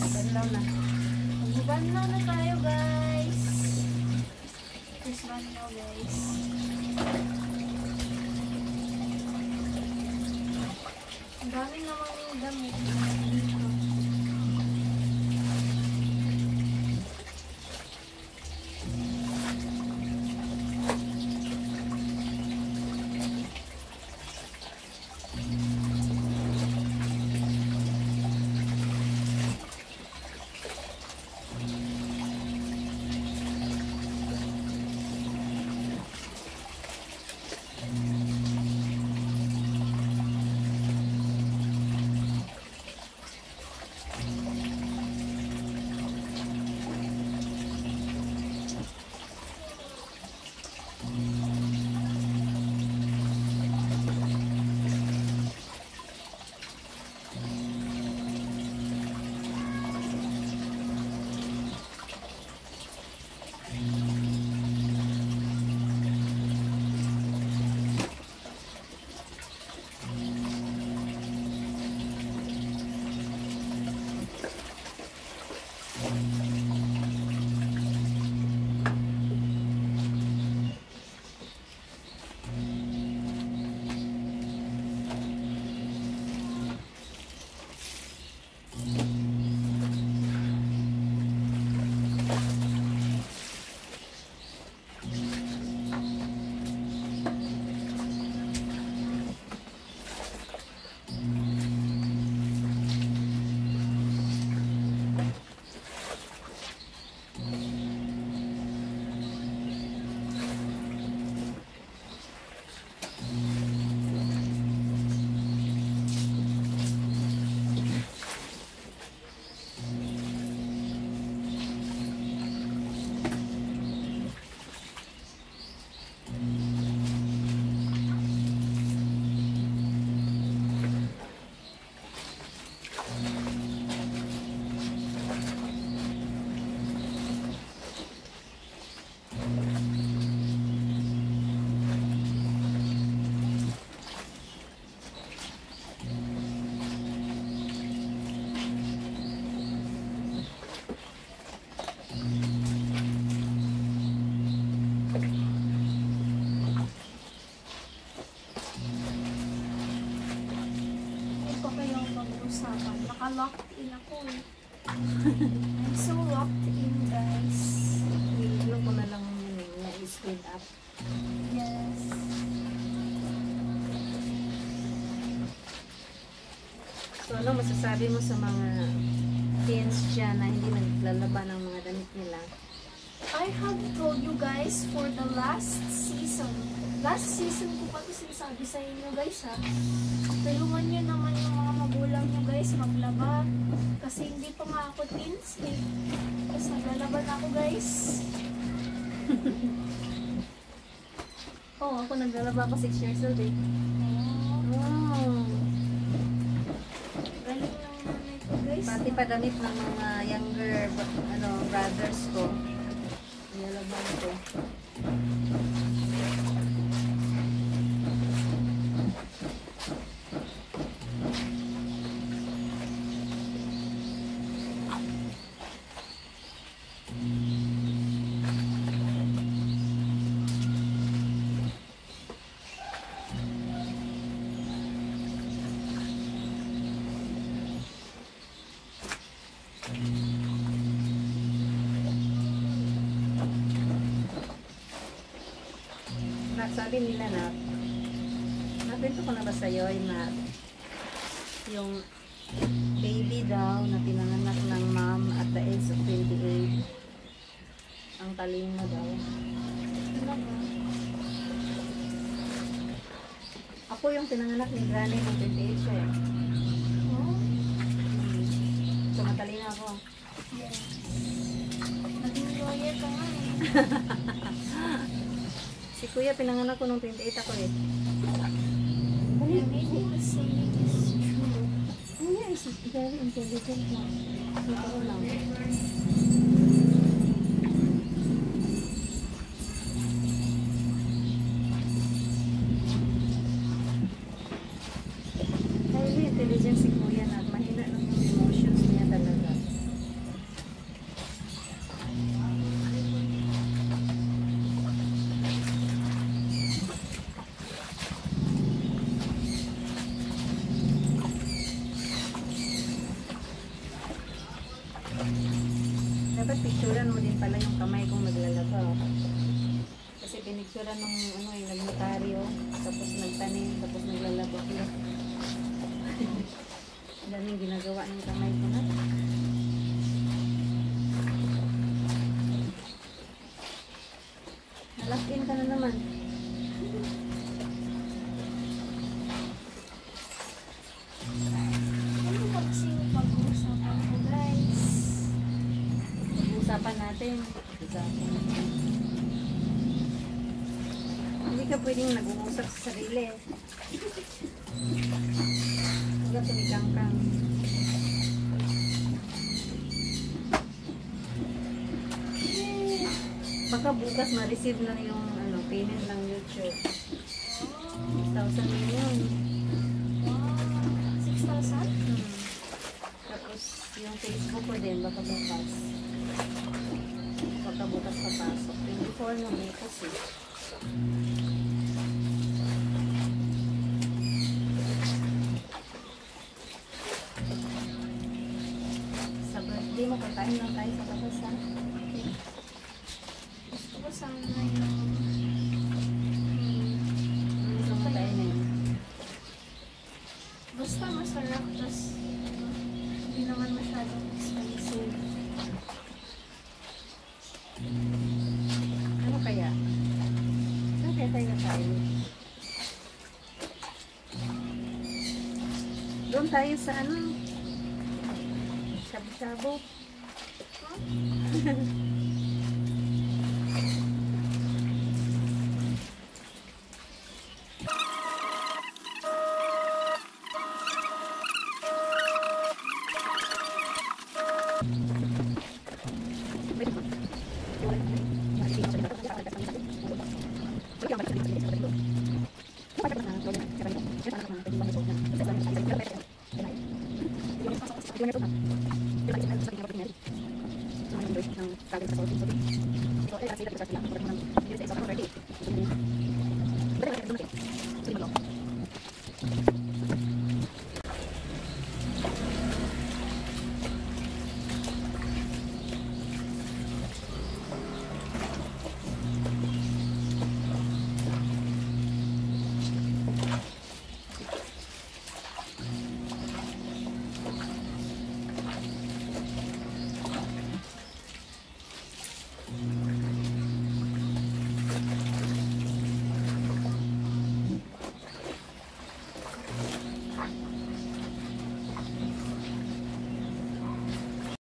Banlaw na. Banlaw na tayo, guys. First banlaw, guys. Ang dami namang damit dito. Naka-locked in ako eh. I'm so locked in, guys. Ilog ko na lang na-speed up. Yes. So, ano masasabi mo sa mga teens dyan na hindi naglalaban ng mga damit nila? I have told you guys for the last season. Last season ko pa ito sinasabi sa inyo, guys, ha. Tulungan nyo naman yung mga magulang nyo, guys, maglaba. Kasi hindi pa nga ako teens, eh. Tapos naglalaban ako, guys. Oo, ako naglalaba ako 6 years old eh. Oh. Galing lang nanay ko, guys. Pati pa damit ng mga younger brothers ko. Nilalaban ko. Sabi nila na nakwento ko na ba sa'yo na yung baby daw na pinanganak ng mom at the age of 28 ang talino daw. Ako yung pinanganak ni Granny ng 28 siya eh. So matalino ako. Yes. Naging lawyer ka nga eh. Si Kuya pinanganak ko nung 28 ako eh. Everything is saying is true. Kuya is very intelligent lang. Ito ko lang. Highly intelligent si Kuya na mahina lang yung emotions niya talaga. Dapat picturean mo din pala yung kamay kung naglalaba. Kasi pinicturean nung ano, yung nagnotaryo, tapos nagtanim, tapos naglalaba. Ang daming ginagawa ng kamay ko na. Nalock-in ka na naman. Ano ba kasi yung pag-uusapan ko, guys? Pag-uusapan natin. Hindi ka pwedeng nag-uusap sa sarili. Huwag tumikang-kang. Baka bukas ma-receive na yung ano, payment ng YouTube. 6,000 million. Wow. 6,000? Tapos yung Facebook ko din, baka bukas. Baka bukas papasok. 24 no, may kasi. Sa birthday mo, kakain lang tayo sa labas ha. Okay. Gusto ko sana yung... Gusto mo tayo na yun. Basta masarap, tas hindi naman masyadong expensive. Ano kaya? Saan kaya tayo kain? Doon tayo sa ano? Shabu-shabu. Thank you.